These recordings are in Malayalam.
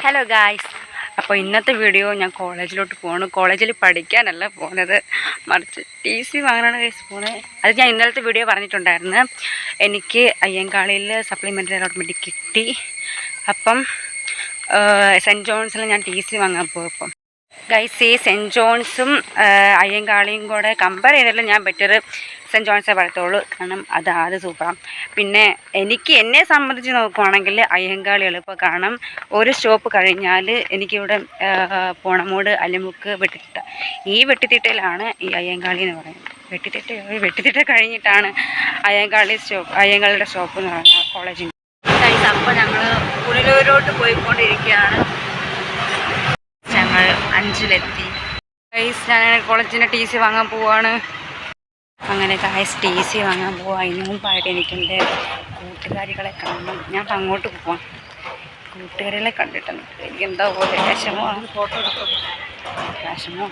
ഹലോ ഗായ്സ്, അപ്പോൾ ഇന്നത്തെ വീഡിയോ ഞാൻ കോളേജിലോട്ട് പോകണം. കോളേജിൽ പഠിക്കാനല്ല പോകുന്നത്, മറിച്ച് TC വാങ്ങാനാണ് ഗൈസ് പോകുന്നത്. അത് ഞാൻ ഇന്നലത്തെ വീഡിയോ പറഞ്ഞിട്ടുണ്ടായിരുന്നു. എനിക്ക് അയ്യങ്കാളിയിൽ സപ്ലിമെൻ്ററി അലോട്ട്മെൻറ്റ് കിട്ടി. അപ്പം സെൻറ്റ് ജോൺസിൽ ഞാൻ TC വാങ്ങാൻ പോകും. ഇപ്പം ഗൈസ്, ഈ സെൻറ്റ് ജോൺസും അയ്യങ്കാളിയും കൂടെ കമ്പയർ ചെയ്താലും ഞാൻ ബെറ്റർ സെൻറ്റ് ജോൺസേ പറയത്തുള്ളൂ. കാരണം അത് സൂപ്പറാണ്. പിന്നെ എന്നെ സംബന്ധിച്ച് നോക്കുവാണെങ്കിൽ അയ്യങ്കാളി എളുപ്പം. കാരണം ഒരു സ്റ്റോപ്പ് കഴിഞ്ഞാൽ എനിക്കിവിടെ പോണമൂട്, അല്ലിമുക്ക്, വെട്ടിത്തിട്ട. ഈ വെട്ടിത്തിട്ടയിലാണ് ഈ അയ്യങ്കാളി എന്ന് പറയുന്നത്. വെട്ടിത്തിട്ട കഴിഞ്ഞിട്ടാണ് അയ്യങ്കാളിയുടെ സ്റ്റോപ്പ് എന്ന് പറയുന്നത് കോളേജിൽ. ഗൈസ്, അപ്പോൾ ഞങ്ങൾ പുനലൂരോട്ട് പോയിക്കൊണ്ടിരിക്കുകയാണ്. ഞങ്ങൾ 5-ലെത്തി. ഗൈസ്, ഞാൻ കോളേജിൻ്റെ TC വാങ്ങാൻ പോവാണ്. അങ്ങനെ ഗൈസ്, TC വാങ്ങാൻ പോവാം. അതിന് മുമ്പായിട്ട് എനിക്കെൻ്റെ കൂട്ടുകാരികളെ കാണണം. ഞാൻ അങ്ങോട്ട് പോവാം. കൂട്ടുകാരികളെ കണ്ടിട്ടുണ്ട് എനിക്കെന്താ പോലെ വിഷമമാണ്. ഫോട്ടോ എടുക്കും വിഷമോ.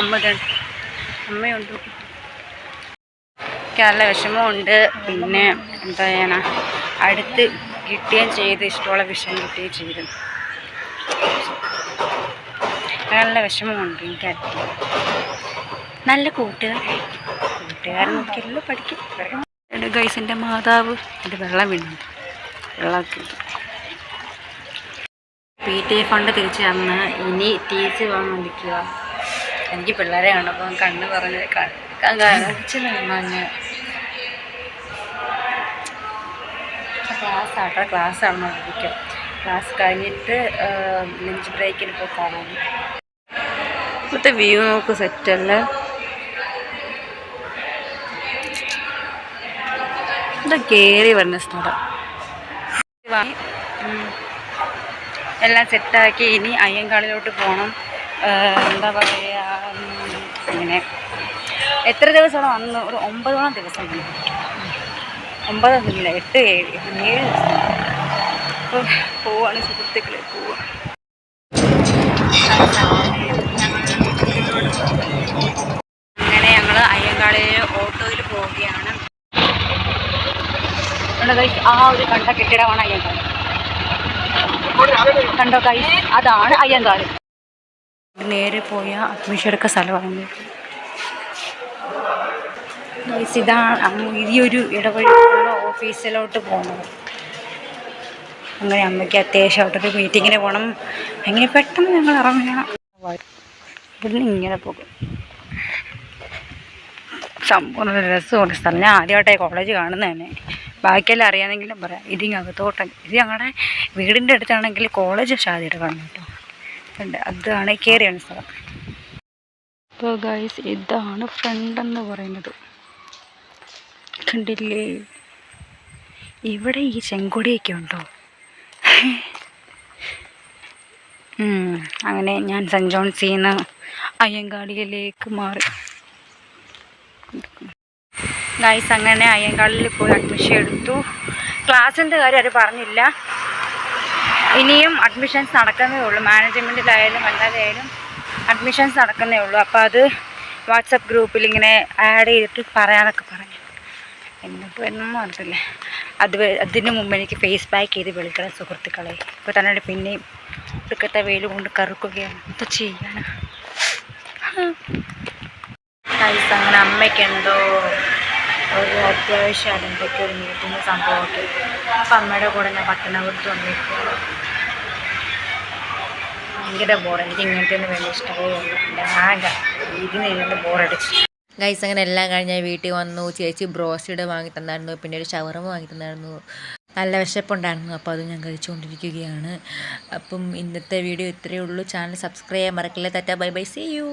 അമ്മയുണ്ട്. എനിക്ക് നല്ല വിഷമമുണ്ട്. പിന്നെ എന്താ ചെയ്യാനാ, അടുത്ത് കിട്ടുകയും ചെയ്ത്, ഇഷ്ടമുള്ള വിഷയം കിട്ടുകയും ചെയ്തു. നല്ല വിഷമമുണ്ട്. എനിക്കറിയില്ല. നല്ല കൂട്ടുകാരൻ നോക്കിയല്ലോ പഠിക്കും. ഗൈസിൻ്റെ മാതാവ് എൻ്റെ വെള്ളം വീണു. വെള്ളമൊക്കെ PT ഫണ്ട് തിരിച്ച് തന്ന് ഇനി TC വാങ്ങാൻ നിൽക്കുക. എനിക്ക് പിള്ളേരെ കണ്ടപ്പോൾ കണ്ണ് പറഞ്ഞ് കാണിച്ചില്ല. ക്ലാസ് ആണെന്നിരിക്കും. ക്ലാസ് കഴിഞ്ഞിട്ട് ലഞ്ച് ബ്രേക്കിന് പോയി കാണാൻ. ഇപ്പോഴത്തെ വ്യൂ നോക്ക്, സെറ്റല്ല. എന്താ കയറി വരുന്ന സ്ഥലം. എല്ലാം സെറ്റാക്കി ഇനി അയ്യങ്കാളിലോട്ട് പോകണം. എന്താ പറയുക, ഇങ്ങനെ എത്ര ദിവസമാണ് വന്ന്? ഒരു 9ഓളം ദിവസം. 9 8 7 അപ്പോൾ പോവാണ് സുഹൃത്തുക്കളെ, പോവുക. അങ്ങനെ ഞങ്ങൾ അയ്യങ്കാളിയിൽ ഓട്ടോയിൽ പോവുകയാണ്. ആ ഒരു കണ്ട കെട്ടിടമാണ് അയ്യങ്കാളി. കണ്ടോ ഗൈസ്, അതാണ് അയ്യങ്കാളി. നേരെ പോയ അഡ്മിഷൻ എടുക്കുന്ന സ്ഥലമാണ് ഗൈസ്. ഇതാണ് ഈ ഒരു ഇടവഴിയുള്ള ഓഫീസിലോട്ട് പോകുന്നത്. അങ്ങനെ അമ്മയ്ക്ക് അത്യാവശ്യമായിട്ടൊരു മീറ്റിങ്ങിന് പോകണം. അങ്ങനെ പെട്ടെന്ന് ഞങ്ങൾ ഇറങ്ങണം. ഇവിടുന്ന് ഇങ്ങനെ പോകും. സംഭവം രസമുള്ള സ്ഥലം. ഞാൻ ആദ്യമായിട്ടാണ് കോളേജ് കാണുന്നത് തന്നെ. ബാക്കിയെല്ലാം അറിയാമെങ്കിലും പറയാം. ഇത് ഞങ്ങളുടെ വീടിൻ്റെ അടുത്താണെങ്കിൽ കോളേജ് ഷാദിയുടെ കാണും കേട്ടോ. ഉണ്ട്, അതാണ് കയറിയാണ് സ്ഥലം. അപ്പോൾ ഗൈസ്, ഇതാണ് ഫ്രണ്ട് എന്ന് പറയുന്നത്. കണ്ടില്ലേ, ഇവിടെ ഈ ചെങ്കൊടിയൊക്കെ ഉണ്ടോ? അങ്ങനെ ഞാൻ സെൻറ്റ് ജോൺസിൽ നിന്ന് അയ്യങ്കാളിയിലേക്ക് മാറി. ഗൈസ്, അങ്ങനെ അയ്യങ്കാളിയിൽ പോയി അഡ്മിഷൻ എടുത്തു. ക്ലാസ്സിൻ്റെ കാര്യം അവർ പറഞ്ഞില്ല. ഇനിയും അഡ്മിഷൻസ് നടക്കുന്നേ ഉള്ളൂ. മാനേജ്മെൻറ്റിലായാലും അല്ലാതെയായാലും അഡ്മിഷൻസ് നടക്കുന്നേ ഉള്ളൂ. അപ്പോൾ അത് വാട്സപ്പ് ഗ്രൂപ്പിൽ ഇങ്ങനെ ആഡ് ചെയ്തിട്ട് പറയാനൊക്കെ പറഞ്ഞു. എന്നിട്ട് എന്നൊന്നും അറിയില്ല. അതിന് മുമ്പ് എനിക്ക് ഫേസ് പാക്ക് ചെയ്ത് വിളിക്കണം സുഹൃത്തുക്കളെ. ഇപ്പോൾ തന്നെ പിന്നെയും ഒടുക്കത്തെ വെയിൽ കൊണ്ട് കറുക്കുകയാണ്. എന്താ ചെയ്യാൻ? ഗൈസ്, അങ്ങനെ അമ്മയ്ക്ക് എന്തോ ഒരു അത്യാവശ്യമാണ്, എന്തൊക്കെ ഒരു മീറ്റിംഗ് സംഭവമൊക്കെ. അപ്പം അമ്മയുടെ കൂടെ ഞാൻ പട്ടണപുരത്ത് വന്നിരിക്കുകയാണ്. ഭയങ്കര ബോർ. എനിക്ക് ഇങ്ങനത്തെ ഒന്നും വലിയ ഇഷ്ടമേ ഉള്ളൂ. ഇരുന്ന് ബോറടിച്ചു. ഗൈസ്, അങ്ങനെ എല്ലാം കഴിഞ്ഞ് ഞാൻ വീട്ടിൽ വന്നു. ചേച്ചി ബ്രോസ്റ്റഡ് വാങ്ങി തന്നായിരുന്നു. പിന്നെ ഒരു ഷവർമ വാങ്ങി തന്നായിരുന്നു. നല്ല വിശപ്പുണ്ടായിരുന്നു. അപ്പോൾ അത് ഞാൻ കഴിച്ചുകൊണ്ടിരിക്കുകയാണ്. അപ്പം ഇന്നത്തെ വീഡിയോ ഇത്രയേ ഉള്ളൂ. ചാനൽ സബ്സ്ക്രൈബ് ചെയ്യാൻ മറക്കില്ല. Tata, bye bye, see U.